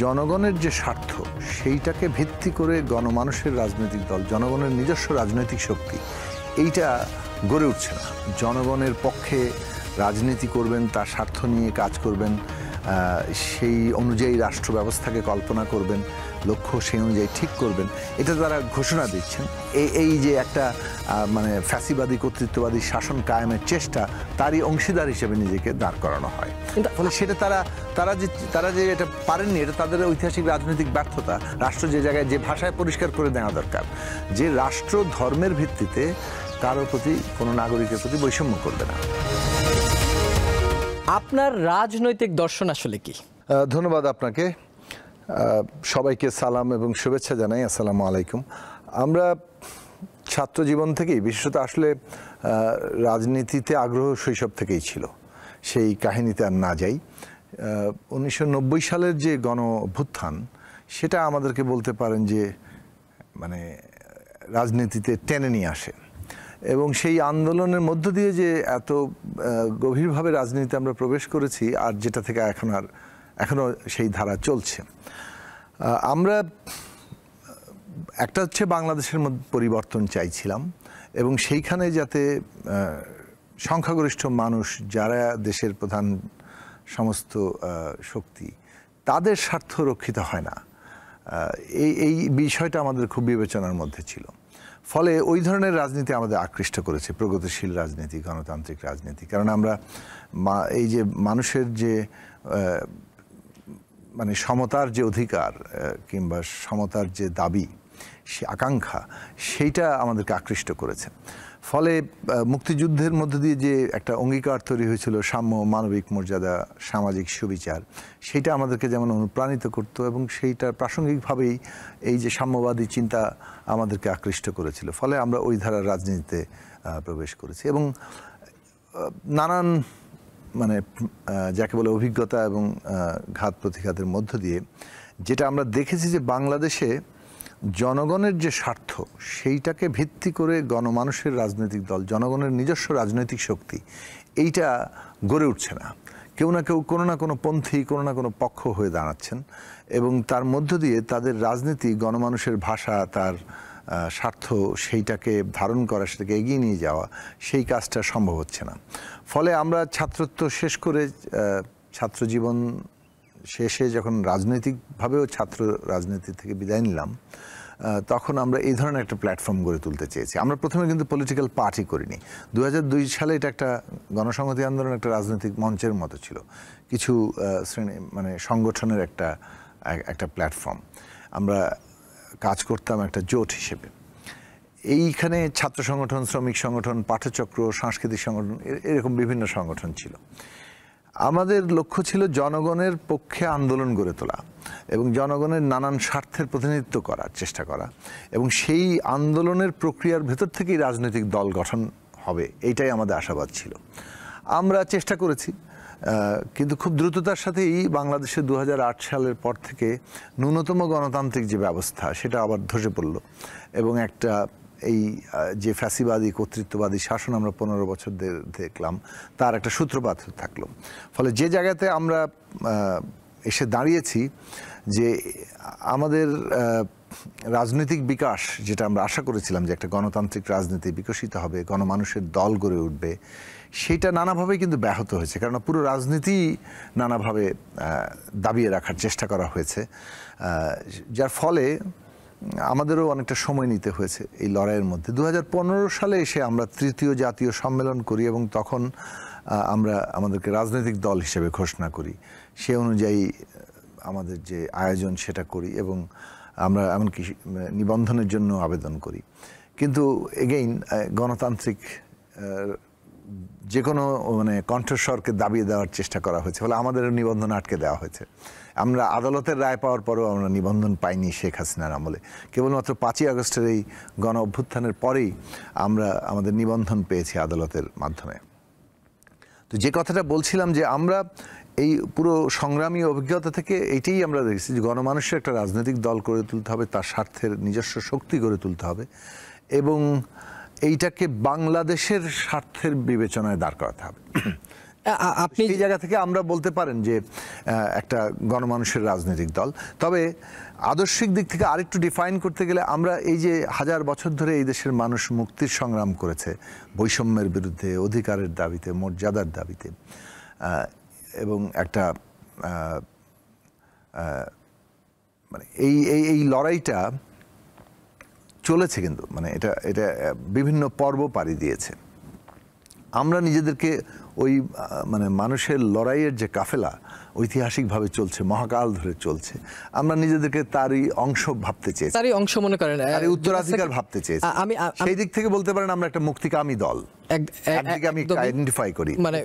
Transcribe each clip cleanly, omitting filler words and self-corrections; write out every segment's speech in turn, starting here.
জনগণের যে স্বার্থ সেইটাকে ভিত্তি করে গণমানুষের রাজনৈতিক দল, জনগণের নিজস্ব রাজনৈতিক শক্তি, এইটা গড়ে উঠছে না। জনগণের পক্ষে রাজনীতি করবেন, তার স্বার্থ নিয়ে কাজ করবেন, সেই অনুযায়ী রাষ্ট্র ব্যবস্থাকে কল্পনা করবেন, লক্ষ্য সেই অনুযায়ী ঠিক করবেন, এটা তারা ঘোষণা দিচ্ছেন। এই যে একটা মানে ফ্যাসিবাদী কর্তৃত্ববাদী শাসন কায়েমের চেষ্টা, তারই অংশীদার হিসেবে নিজেকে দাঁড় করানো হয়। ফলে সেটা তারা যে এটা পারেননি, এটা তাদের ঐতিহাসিক রাজনৈতিক ব্যর্থতা। রাষ্ট্র যে জায়গায়, যে ভাষায় পরিষ্কার করে দেওয়া দরকার যে রাষ্ট্র ধর্মের ভিত্তিতে কারোর প্রতি, কোনো নাগরিকের প্রতি বৈষম্য করবে না। আপনার রাজনৈতিক দর্শন আসলে কি? ধন্যবাদ আপনাকে। সবাইকে সালাম এবং শুভেচ্ছা জানাই। আসসালামু আলাইকুম। আমরা ছাত্র জীবন থেকেই, বিশেষত আসলে রাজনীতিতে আগ্রহ শৈশব থেকেই ছিল, সেই কাহিনীতে আর না যাই। 1990 সালের যে গণ অভ্যুত্থান, সেটা আমাদেরকে বলতে পারেন যে মানে রাজনীতিতে টেনে নিয়ে আসে, এবং সেই আন্দোলনের মধ্য দিয়ে যে এত গভীরভাবে রাজনীতিতে আমরা প্রবেশ করেছি, আর যেটা থেকে এখনও সেই ধারা চলছে। আমরা একটা হচ্ছে বাংলাদেশের মধ্যে পরিবর্তন চাইছিলাম, এবং সেইখানে যাতে সংখ্যাগরিষ্ঠ মানুষ, যারা দেশের প্রধান সমস্ত শক্তি, তাদের স্বার্থ রক্ষিত হয় না, এই বিষয়টা আমাদের খুব বিবেচনার মধ্যে ছিল। ফলে ওই ধরনের রাজনীতি আমাদের আকৃষ্ট করেছে, প্রগতিশীল রাজনীতি, গণতান্ত্রিক রাজনীতি। কারণ আমরা এই যে মানুষের যে মানে সমতার যে অধিকার কিংবা সমতার যে দাবি, সে আকাঙ্ক্ষা, সেইটা আমাদেরকে আকৃষ্ট করেছে। ফলে মুক্তিযুদ্ধের মধ্য দিয়ে যে একটা অঙ্গীকার তৈরি হয়েছিল, সাম্য, মানবিক মর্যাদা, সামাজিক সুবিচার, সেইটা আমাদেরকে যেমন অনুপ্রাণিত করতো, এবং সেইটার প্রাসঙ্গিকভাবেই এই যে সাম্যবাদী চিন্তা আমাদেরকে আকৃষ্ট করেছিল। ফলে আমরা ওই ধারার রাজনীতিতে প্রবেশ করেছি, এবং নানান মানে যাকে বলে অভিজ্ঞতা এবং ঘাত প্রতিঘাতের মধ্য দিয়ে যেটা আমরা দেখেছি যে বাংলাদেশে জনগণের যে স্বার্থ সেইটাকে ভিত্তি করে গণমানুষের রাজনৈতিক দল, জনগণের নিজস্ব রাজনৈতিক শক্তি, এইটা গড়ে উঠছে না। কেউ না কেউ, কোনো না কোনো পন্থী, কোনো না কোনো পক্ষ হয়ে দাঁড়াচ্ছেন, এবং তার মধ্য দিয়ে তাদের রাজনীতি, গণমানুষের ভাষা, তার স্বার্থ, সেইটাকে ধারণ করা, সেটাকে এগিয়ে নিয়ে যাওয়া, সেই কাজটা সম্ভব হচ্ছে না। ফলে আমরা ছাত্রত্ব শেষ করে, ছাত্র জীবন শেষে যখন রাজনৈতিকভাবেও ছাত্র রাজনীতি থেকে বিদায় নিলাম, তখন আমরা এই ধরনের একটা প্ল্যাটফর্ম গড়ে তুলতে চেয়েছি। আমরা প্রথমে কিন্তু পলিটিক্যাল পার্টি করিনি। 2002 সালে এটা একটা গণসংহতি আন্দোলন, একটা রাজনৈতিক মঞ্চের মতো ছিল, কিছু শ্রেণী মানে সংগঠনের একটা প্ল্যাটফর্ম। আমরা কাজ করতাম একটা জোট হিসেবে। এইখানে ছাত্র সংগঠন, শ্রমিক সংগঠন, পাঠচক্র, সাংস্কৃতিক সংগঠন, এরকম বিভিন্ন সংগঠন ছিল। আমাদের লক্ষ্য ছিল জনগণের পক্ষে আন্দোলন গড়ে তোলা, এবং জনগণের নানান স্বার্থের প্রতিনিধিত্ব করার চেষ্টা করা, এবং সেই আন্দোলনের প্রক্রিয়ার ভেতর থেকেই রাজনৈতিক দল গঠন হবে, এইটাই আমাদের আশাবাদ ছিল। আমরা চেষ্টা করেছি, কিন্তু খুব দ্রুততার সাথেই বাংলাদেশে 2008 সালের পর থেকে ন্যূনতম গণতান্ত্রিক যে ব্যবস্থা, সেটা আবার ধসে পড়ল, এবং একটা এই যে ফ্যাসিবাদী কর্তৃত্ববাদী শাসন আমরা 15 বছর দেখলাম, তার একটা সূত্রপাত থাকলো। ফলে যে জায়গাতে আমরা এসে দাঁড়িয়েছি, যে আমাদের রাজনৈতিক বিকাশ, যেটা আমরা আশা করেছিলাম যে একটা গণতান্ত্রিক রাজনীতি বিকশিত হবে, গণমানুষের দল গড়ে উঠবে, সেটা নানাভাবে কিন্তু ব্যাহত হয়েছে। কারণ পুরো রাজনীতি নানাভাবে দাবিয়ে রাখার চেষ্টা করা হয়েছে, যার ফলে আমাদেরও অনেকটা সময় নিতে হয়েছে এই লড়াইয়ের মধ্যে। 2015 সালে এসে আমরা তৃতীয় জাতীয় সম্মেলন করি, এবং তখন আমরা আমাদেরকে রাজনৈতিক দল হিসেবে ঘোষণা করি। সে অনুযায়ী আমাদের যে আয়োজন সেটা করি, এবং আমরা এমনকি নিবন্ধনের জন্য আবেদন করি। কিন্তু এগেইন গণতান্ত্রিক যে কোনো মানে কণ্ঠস্বরকে দাবিয়ে দেওয়ার চেষ্টা করা হয়েছে, ফলে আমাদের নিবন্ধন আটকে দেওয়া হয়েছে। আমরা আদালতের রায় পাওয়ার পরেও আমরা নিবন্ধন পাইনি শেখ হাসিনার আমলে। কেবলমাত্র 5ই আগস্টের এই গণ অভ্যুত্থানের পরেই আমরা আমাদের নিবন্ধন পেয়েছি আদালতের মাধ্যমে। তো যে কথাটা বলছিলাম, যে আমরা এই পুরো সংগ্রামী অভিজ্ঞতা থেকে এইটাই আমরা দেখেছি যে গণমানুষের একটা রাজনৈতিক দল গড়ে তুলতে হবে, তার স্বার্থের নিজস্ব শক্তি গড়ে তুলতে হবে, এবং এইটাকে বাংলাদেশের স্বার্থের বিবেচনায় দাঁড় করাতে হবে। আপনি এই জায়গা থেকে আমরা বলতে পারেন যে একটা গণমানুষের রাজনৈতিক দল। তবে আদর্শিক দিক থেকে আরেকটু ডিফাইন করতে গেলে আমরা এই যে হাজার বছর ধরে এই দেশের মানুষ মুক্তির সংগ্রাম করেছে বৈষম্যের বিরুদ্ধে, অধিকারের দাবিতে, মর্যাদার দাবিতে, এবং একটা মানে এই লড়াইটা চলেছে, কিন্তু মানে এটা বিভিন্ন পর্ব পাড়ি দিয়েছে। আমরা নিজেদেরকে ওই মানে মানুষের লড়াইয়ের যে কাফেলা ঐতিহাসিকভাবে চলছে, মহাকাল ধরে চলছে, আমরা নিজেদেরকে তারই অংশ ভাবতে চেয়েছি, তারই অংশ মনে করেন, তারই উত্তরাধিকার ভাবতে চেয়েছি। সেই দিক থেকে বলতে পারেন আমরা একটা মুক্তিকামী দল। একদিকে আমি আইডেন্টিফাই করি মানে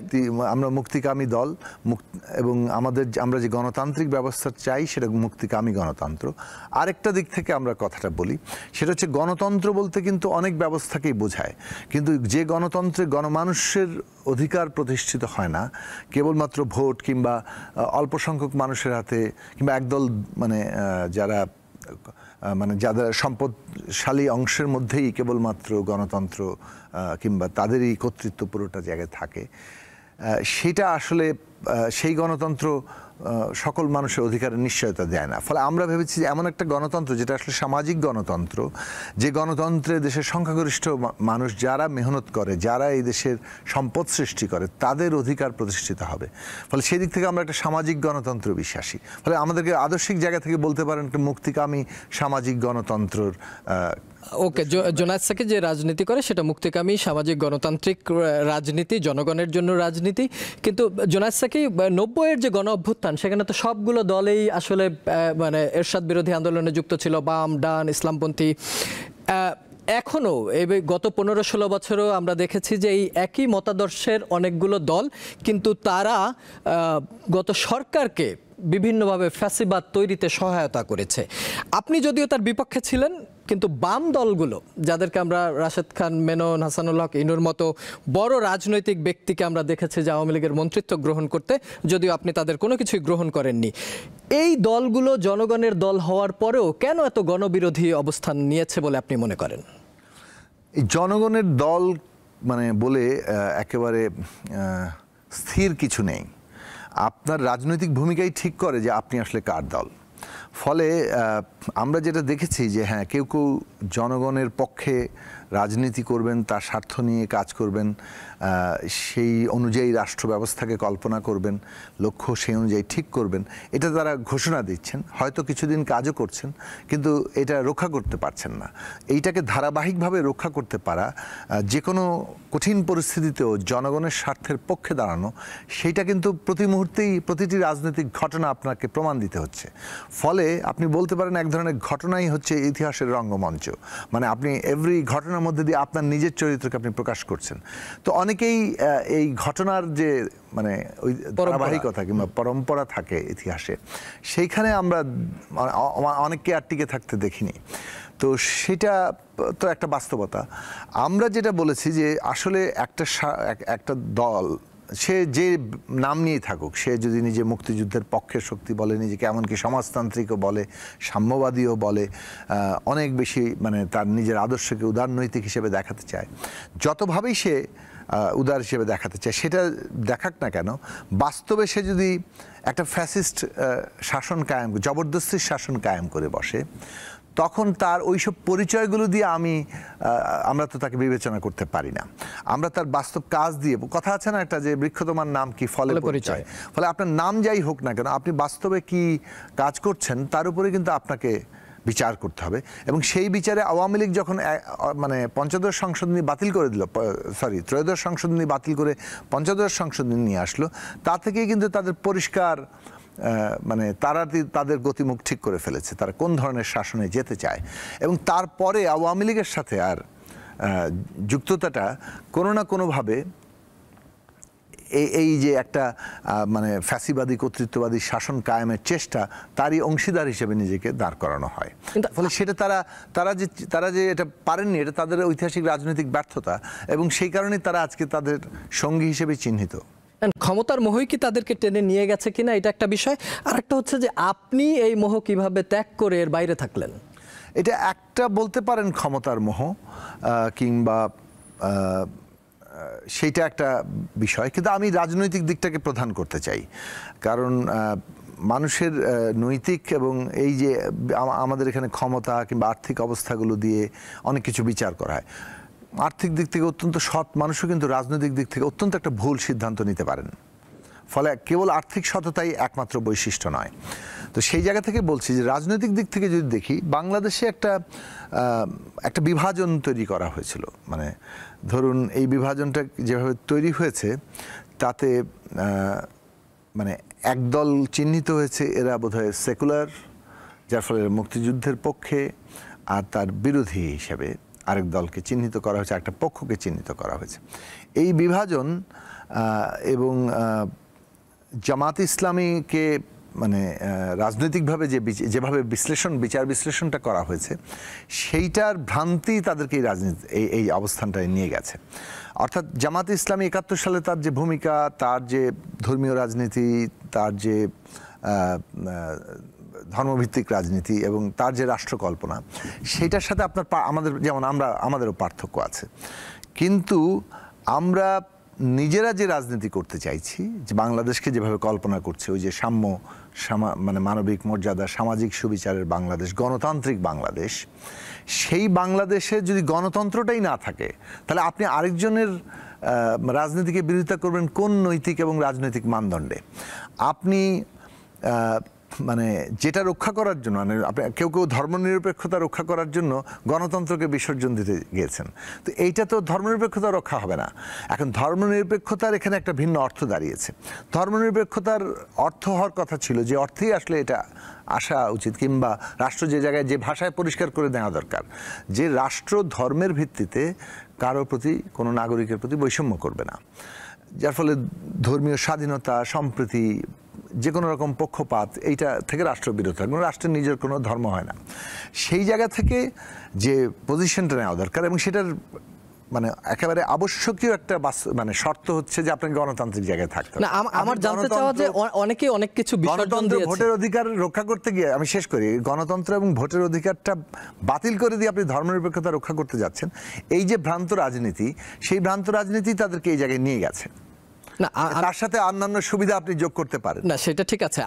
আমরা মুক্তিকামী দল, এবং আমরা যে গণতান্ত্রিক ব্যবস্থা চাই সেটা মুক্তিকামী গণতন্ত্র। আরেকটা দিক থেকে আমরা কথাটা বলি, সেটা হচ্ছে গণতন্ত্র বলতে কিন্তু অনেক ব্যবস্থাকেই বোঝায়, কিন্তু যে গণতন্ত্রে গণমানুষের অধিকার প্রতিষ্ঠিত হয় না কেবলমাত্র ভোট কিংবা অল্প সংখ্যক মানুষের হাতে, কিংবা একদল মানে যারা মানে যাদের সম্পদশালী অংশের মধ্যেই কেবলমাত্র গণতন্ত্র কিংবা তাদেরই কর্তৃত্ব পুরোটা জায়গায় থাকে, সেটা আসলে সেই গণতন্ত্র সকল মানুষের অধিকারের নিশ্চয়তা দেয় না। ফলে আমরা ভেবেছি যে এমন একটা গণতন্ত্র যেটা আসলে সামাজিক গণতন্ত্র, যে গণতন্ত্রে দেশের সংখ্যাগরিষ্ঠ মানুষ যারা মেহনত করে, যারা এই দেশের সম্পদ সৃষ্টি করে, তাদের অধিকার প্রতিষ্ঠিত হবে। ফলে সেই দিক থেকে আমরা একটা সামাজিক গণতন্ত্র বিশ্বাসী। ফলে আমাদেরকে আদর্শিক জায়গা থেকে বলতে পারেন একটা মুক্তিকামী সামাজিক গণতন্ত্রের। ওকে, জোনায়েদ সাকি যে রাজনীতি করে সেটা মুক্তিকামী সামাজিক গণতান্ত্রিক রাজনীতি, জনগণের জন্য রাজনীতি। কিন্তু জোনায়েদ সাকি 90-এর যে গণ অভ্যুত্থান, সেখানে তো সবগুলো দলেই আসলে মানে এরশাদ বিরোধী আন্দোলনে যুক্ত ছিল, বাম, ডান, ইসলামপন্থী। এখনও এই গত 15-16 বছরও আমরা দেখেছি যে এই একই মতাদর্শের অনেকগুলো দল, কিন্তু তারা গত সরকারকে বিভিন্নভাবে ফ্যাসিবাদ তৈরিতে সহায়তা করেছে। আপনি যদিও তার বিপক্ষে ছিলেন, কিন্তু বাম দলগুলো, যাদেরকে আমরা রাশেদ খান মেনন, হাসানুল হক ইনুর মতো বড় রাজনৈতিক ব্যক্তিকে আমরা দেখেছি যে আওয়ামী লীগের মন্ত্রিত্ব গ্রহণ করতে, যদিও আপনি তাদের কোনো কিছুই গ্রহণ করেননি, এই দলগুলো জনগণের দল হওয়ার পরেও কেন এত গণবিরোধী অবস্থান নিয়েছে বলে আপনি মনে করেন? এই জনগণের দল মানে বলে একেবারে স্থির কিছু নেই। আপনার রাজনৈতিক ভূমিকাই ঠিক করে যে আপনি আসলে কার দল। ফলে আমরা যেটা দেখেছি যে হ্যাঁ, কেউ কেউ জনগণের পক্ষে রাজনীতি করবেন, তার স্বার্থ নিয়ে কাজ করবেন, সেই অনুযায়ী রাষ্ট্র ব্যবস্থাকে কল্পনা করবেন, লক্ষ্য সেই অনুযায়ী ঠিক করবেন, এটা তারা ঘোষণা দিচ্ছেন, হয়তো কিছুদিন কাজও করছেন, কিন্তু এটা রক্ষা করতে পারছেন না। এইটাকে ধারাবাহিকভাবে রক্ষা করতে পারা, যে কোনো কঠিন পরিস্থিতিতেও জনগণের স্বার্থের পক্ষে দাঁড়ানো, সেইটা কিন্তু প্রতি মুহূর্তেই প্রতিটি রাজনৈতিক ঘটনা আপনাকে প্রমাণ দিতে হচ্ছে। ফলে আপনি বলতে পারেন এক ধরনের ঘটনাই হচ্ছে ইতিহাসের রঙ্গমঞ্চ। মানে আপনি এভরি ঘটনার মধ্যে দিয়ে আপনার নিজের চরিত্রকে আপনি প্রকাশ করছেন। তো অনেকেই এই ঘটনার যে মানে ওই ধারাবাহিকতা কিংবা পরম্পরা থাকে ইতিহাসে, সেইখানে আমরা অনেককে আর টিকে থাকতে দেখিনি। তো সেটা তো একটা বাস্তবতা। আমরা যেটা বলেছি যে আসলে একটা দল, সে যে নাম নিয়েই থাকুক, সে যদি নিজে মুক্তিযুদ্ধের পক্ষের শক্তি বলে, নিজেকে এমনকি সমাজতান্ত্রিকও বলে, সাম্যবাদীও বলে, অনেক বেশি মানে তার নিজের আদর্শকে উদারনৈতিক হিসেবে দেখাতে চায়, যতভাবেই সে উদার হিসেবে দেখাতে চায়, সেটা দেখাক না কেন, বাস্তবে সে যদি একটা ফ্যাসিস্ট শাসন কায়েম, জবরদস্তির শাসন কায়েম করে বসে, তখন তার ওইসব পরিচয়গুলো দিয়ে আমরা তো তাকে বিবেচনা করতে পারি না। আমরা তার বাস্তব কাজ দিয়ে, কথা আছে না একটা যে বৃক্ষ তোমার নাম কি ফলে পরিচয়। ফলে আপনার নাম যাই হোক না কেন, আপনি বাস্তবে কি কাজ করছেন তার উপরে কিন্তু আপনাকে বিচার করতে হবে। এবং সেই বিচারে আওয়ামী লীগ যখন মানে পঞ্চদশ সংশোধনী বাতিল করে দিল, ত্রয়োদশ সংশোধনী বাতিল করে পঞ্চদশ সংশোধনী নিয়ে আসলো, তা থেকেই কিন্তু তাদের পরিষ্কার মানে তারা তাদের গতিমুখ ঠিক করে ফেলেছে, তারা কোন ধরনের শাসনে যেতে চায়। এবং তারপরে আওয়ামী লীগের সাথে আর যুক্ততাটা কোনো না কোনোভাবে এই যে একটা মানে ফ্যাসিবাদী কর্তৃত্ববাদী শাসন কায়েমের চেষ্টা, তারই অংশীদার হিসেবে নিজেকে দাঁড় করানো হয়। ফলে সেটা তারা যে এটা পারেননি, এটা তাদের ঐতিহাসিক রাজনৈতিক ব্যর্থতা, এবং সেই কারণেই তারা আজকে তাদের সঙ্গী হিসেবে চিহ্নিত। ক্ষমতার মোহই কি তাদেরকে টেনে নিয়ে গেছে কিনা, এটা একটা বিষয়। আর একটা হচ্ছে যে আপনি এই মোহ কিভাবে ত্যাগ করে এর বাইরে থাকলেন? এটা একটা বলতে পারেন ক্ষমতার মোহ, কিংবা সেইটা একটা বিষয়, কিন্তু আমি রাজনৈতিক দিকটাকে প্রধান করতে চাই। কারণ মানুষের নৈতিক এবং এই যে আমাদের এখানে ক্ষমতা কিংবা আর্থিক অবস্থাগুলো দিয়ে অনেক কিছু বিচার করা হয়। আর্থিক দিক থেকে অত্যন্ত সৎ মানুষও কিন্তু রাজনৈতিক দিক থেকে অত্যন্ত একটা ভুল সিদ্ধান্ত নিতে পারেন। ফলে কেবল আর্থিক সততাই একমাত্র বৈশিষ্ট্য নয়। তো সেই জায়গা থেকে বলছি যে রাজনৈতিক দিক থেকে যদি দেখি, বাংলাদেশে একটা বিভাজন তৈরি করা হয়েছিল। মানে ধরুন এই বিভাজনটা যেভাবে তৈরি হয়েছে তাতে মানে একদল চিহ্নিত হয়েছে, এরা বোধহয় সেকুলার, যার ফলে মুক্তিযুদ্ধের পক্ষে, আর তার বিরোধী হিসেবে আরেক দলকে চিহ্নিত করা হয়েছে, একটা পক্ষকে চিহ্নিত করা হয়েছে। এই বিভাজন এবং জামাত ইসলামীকে মানে রাজনৈতিকভাবে যেভাবে বিচার বিশ্লেষণটা করা হয়েছে, সেইটার ভ্রান্তি তাদেরকে এই রাজনীতি এই অবস্থানটায় নিয়ে গেছে। অর্থাৎ জামাত ইসলামী ৭১ সালে তার যে ভূমিকা, তার যে ধর্মীয় রাজনীতি, তার যে ধর্মভিত্তিক রাজনীতি এবং তার যে রাষ্ট্রকল্পনা, সেইটার সাথে যেমন আমাদেরও পার্থক্য আছে। কিন্তু আমরা নিজেরা যে রাজনীতি করতে চাইছি, যে বাংলাদেশকে যেভাবে কল্পনা করছে, ওই যে সাম্য, মানে মানবিক মর্যাদা, সামাজিক সুবিচারের বাংলাদেশ, গণতান্ত্রিক বাংলাদেশ, সেই বাংলাদেশে যদি গণতন্ত্রটাই না থাকে, তাহলে আপনি আরেকজনের রাজনীতিকে বিরোধিতা করবেন কোন নৈতিক এবং রাজনৈতিক মানদণ্ডে? আপনি মানে যেটা রক্ষা করার জন্য, মানে কেউ ধর্মনিরপেক্ষতা রক্ষা করার জন্য গণতন্ত্রকে বিসর্জন দিতে গিয়েছেন। তো এইটা তো ধর্মনিরপেক্ষতা রক্ষা হবে না। এখন ধর্মনিরপেক্ষতার এখানে একটা ভিন্ন অর্থ দাঁড়িয়েছে। ধর্মনিরপেক্ষতার অর্থ হওয়ার কথা ছিল, যে অর্থেই আসলে এটা আসা উচিত, কিংবা রাষ্ট্র যে জায়গায় যে ভাষায় পরিষ্কার করে দেওয়া দরকার, যে রাষ্ট্র ধর্মের ভিত্তিতে কারো প্রতি, কোনো নাগরিকের প্রতি বৈষম্য করবে না, যার ফলে ধর্মীয় স্বাধীনতা, সম্প্রীতি, যে কোনো রকম পক্ষপাত, এইটা থেকে রাষ্ট্র বিরত থাকবে। রাষ্ট্রের নিজের কোনো ধর্ম হয় না। সেই জায়গা থেকে যে পজিশনটা নেওয়া দরকার, এবং সেটার মানে একেবারে আবশ্যকীয় একটা মানে শর্ত হচ্ছে যে আপনাকে গণতান্ত্রিক জায়গায় থাকতে হবে। না, আমার জানতে চাওয়া যে অনেকেই অনেক কিছু বিসর্জন দিয়েছে। ভোটের অধিকার রক্ষা করতে গিয়ে, আমি শেষ করি, গণতন্ত্র এবং ভোটের অধিকারটা বাতিল করে দিয়ে আপনি ধর্মনিরপেক্ষতা রক্ষা করতে যাচ্ছেন। এই যে ভ্রান্ত রাজনীতি, সেই ভ্রান্ত রাজনীতি তাদেরকে এই জায়গায় নিয়ে গেছে। না, তার সাথে অন্যান্য সুবিধা আপনি যোগ করতে পারেন। না, সেটা ঠিক আছে।